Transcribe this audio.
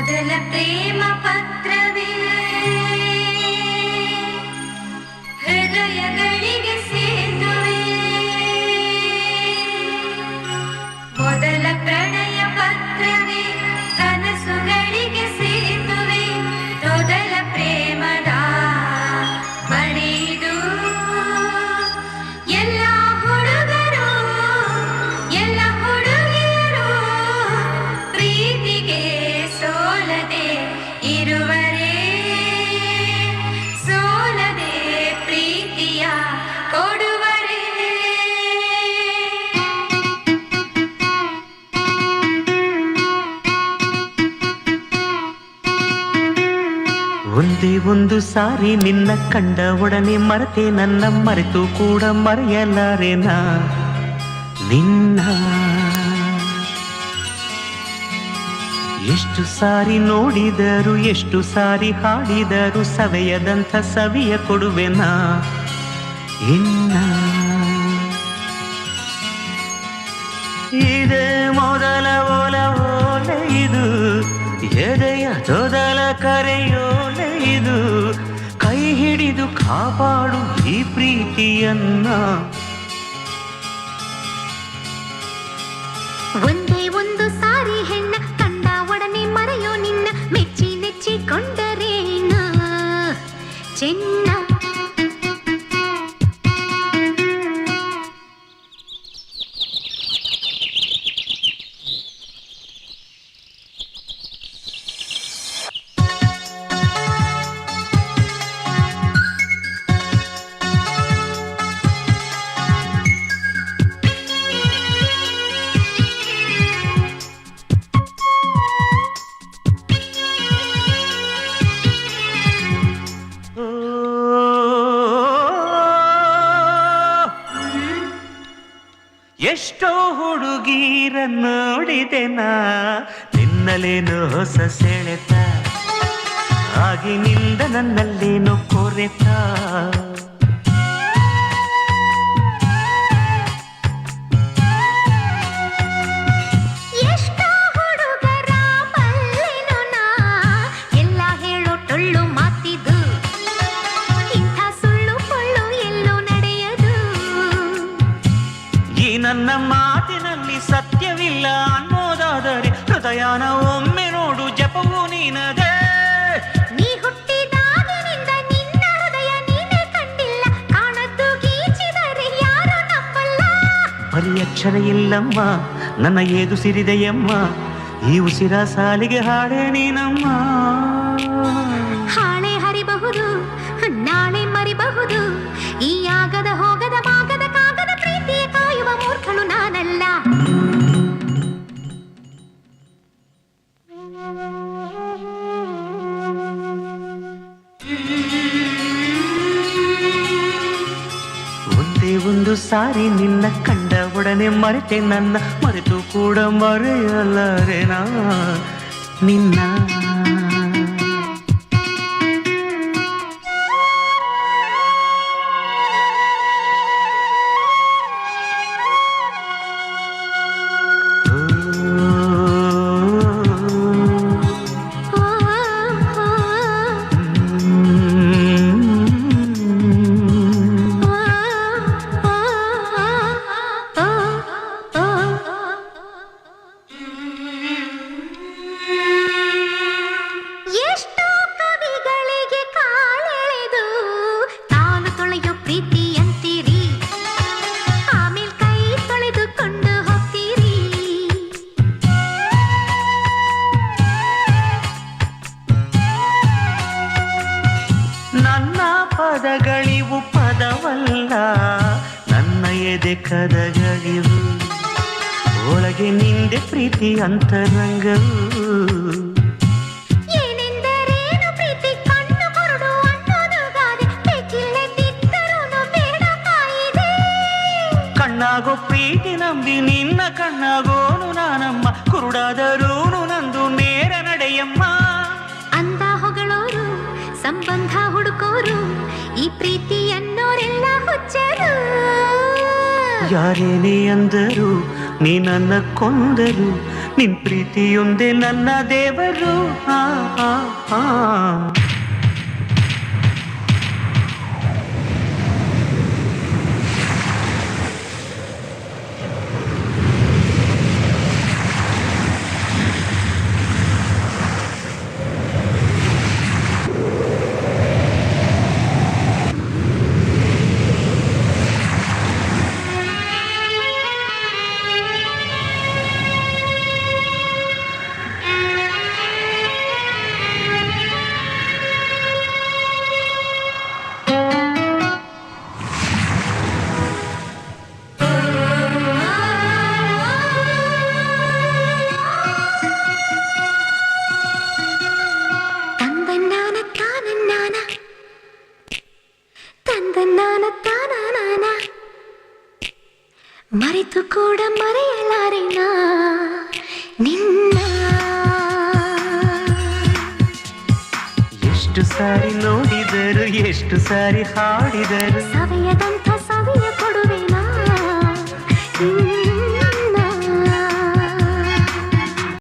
ಮೊದಲ ಪ್ರೇಮ ಪತ್ರವೇ ಹೃದಯಗಳಿಗೆ ಸೇತುವೆ, ಮೊದಲ ಪ್ರಣಯ ಪತ್ರವೇ ಕನಸುಗಳಿಗೆ ಸೇತುವೆ, ಮೊದಲ ಪ್ರೇಮದ ಬರೆದು ಎಲ್ಲ ಹುಡುಗರು ಎಲ್ಲ ಹುಡುಗಿಯರು ಪ್ರೀತಿಗೆ ಸೋಲದೆ ಇರುವರೇ, ಸೋಲದೆ ಪ್ರೀತಿಯ ಕೊಡುವರೇ. ಒಂದೇ ಒಂದು ಸಾರಿ ನಿನ್ನ ಕಂಡ ಒಡನೆ ಮರೆತೆ ನನ್ನ ಮರೆತು ಕೂಡ ಮರೆಯಲಾರೆನಾ ನಿನ್ನ. ಎಷ್ಟು ಸಾರಿ ನೋಡಿದರು ಎಷ್ಟು ಸಾರಿ ಹಾಡಿದರು ಸವೆಯದಂಥ ಸವಿಯ ಕೊಡುವೆನಾ ಇನ್ನ. ಇದೇ ಮೊದಲ ಓಲೆ ಇದು, ಎದೆಯ ತೊದಲ ಕರೆಯೋಲೆ ಇದು, ಕೈ ಹಿಡಿದು ಕಾಪಾಡು ಈ ಪ್ರೀತಿಯನ್ನ. ಒಂದೇ ಒಂದು ಸಾರಿ ಹೆಣ್ಣ ಕಂಡ ಒಡನೆ ಮರೆಯೋ ನಿನ್ನ, ಮೆಚ್ಚಿ ನೆಚ್ಚಿಕೊಂಡರೇನ ಚೆನ್ನ. ಎಷ್ಟೋ ಹುಡುಗೀರ ನೋಡಿದೆನಾ ನಿನ್ನಲೇನು ಹೊಸ ಸೆಳೆತ, ಆಗಿನಿಂದ ನನ್ನಲ್ಲೇನು ಕೊರೆತ. ಎಷ್ಟೋ ಹುಡುಗರ ಬಲ್ಲೆನೋ ನಾ, ಎಲ್ಲ ಹೇಳೋ ಟೊಳ್ಳು ಮಾತಿದು, ಇಂಥ ಸುಳ್ಳು ಪೊಳ್ಳು ಎಲ್ಲೂ ನಡೆಯದು. ಈ ನನ್ನ ಮಾತಿನಲ್ಲಿ ಸತ್ಯವಿಲ್ಲ ಅನ್ನೋದಾದರೆ ಹೃದಯನ ಒಮ್ಮೆ ನೋಡು, ಜಪವು ನೀನದೇ. ನೀ ಹುಟ್ಟಿದಾಗಿನಿಂದ ನಿನ್ನ ಹೃದಯ ನೀನೇ ಕಂಡಿಲ್ಲ, ಕಾಣದ್ದು ಗೀಚಿದರೆ ಯಾರು ನಂಬಲ್ಲ. ಬರೀ ಅಕ್ಷರ ಇಲ್ಲಮ್ಮ ನನ್ನ ಏದು ಸಿರಿದೆಯಮ್ಮ, ಈ ಉಸಿರ ಸಾಲಿಗೆ ಹಾಡೆ ನೀನಮ್ಮ. ಹಾಳೆ ಹರಿಬಹುದು ನಾಳೆ ಮರಿಬಹುದು, ಈ ಆಗದ ಹೋಗದ ಮಾಗದ ಕಾಗದ ಪ್ರೀತಿಯ ಕಾಯುವ ಮೂರ್ಖಳು ನಾನಲ್ಲ. ಒಂದೇ ಒಂದು ಸಾರಿ ನಿನ್ನ ಕಂಡ ಒಡನೆ ಮರೆತೆ ನನ್ನ ಮರೆತು ಕೂಡ ಮರೆಯಲಾರೆನಾ ನಿನ್ನ. ಎಷ್ಟೋ ಕವಿಗಳಿಗೆ ಕಾಲೆಳೆದು ತಾನು ತೊಳೆಯೋ ಪ್ರೀತಿ ಅಂತೀರಿ, ಆಮೇಲೆ ಕೈ ತೊಳೆದುಕೊಂಡು ಹೋಗ್ತೀರಿ. ನನ್ನ ಪದಗಳಿವು ಪದವಲ್ಲ, ನನ್ನ ಎದೆ ಕದಗಳಿವು, ಒಳಗೆ ನಿಂದೆ ಪ್ರೀತಿ ಅಂತರಂಗವು. ಏನೆಂದರೇನು ಪ್ರೀತಿ ಕಣ್ಣು ಕೊರಡು ಅನ್ನೋದು ಗಾದೆ, ಬೇಕಿಲ್ಲದಿದ್ದರೂನು ಬೇಡ ಕಾಯಿದೆ. ಕಣ್ಣಾಗೋ ಪ್ರೀತಿ ನಂಬಿ ನಿನ್ನ ಕಣ್ಣಾಗೋನು ನಾನಮ್ಮ, ಕುರುಡಾದರೂನು ನಂದು ನೇರ ನಡೆಯಮ್ಮ. ಅಂದ ಹೊಗಳೋರು ಸಂಬಂಧ ಹುಡುಕೋರು, ಈ ಪ್ರೀತಿ ಅನ್ನೋರೆಲ್ಲ ಹುಚ್ಚರು. ಯಾರೇನೇ ಅಂದರು ನೀ ನನ್ನ ಕೊಂದರು ನಿನ್ ಪ್ರೀತಿಯೊಂದೇ ನನ್ನ ದೇವರು ಆ, ಆ, ಆ. ಮರೆತು ಕೂಡ ಮರೆಯಲಾರೆನ ನಿನ್ನ. ಎಷ್ಟು ಸಾರಿ ನೋಡಿದರು ಎಷ್ಟು ಸಾರಿ ಹಾಡಿದರು ಸವೆಯದಂಥ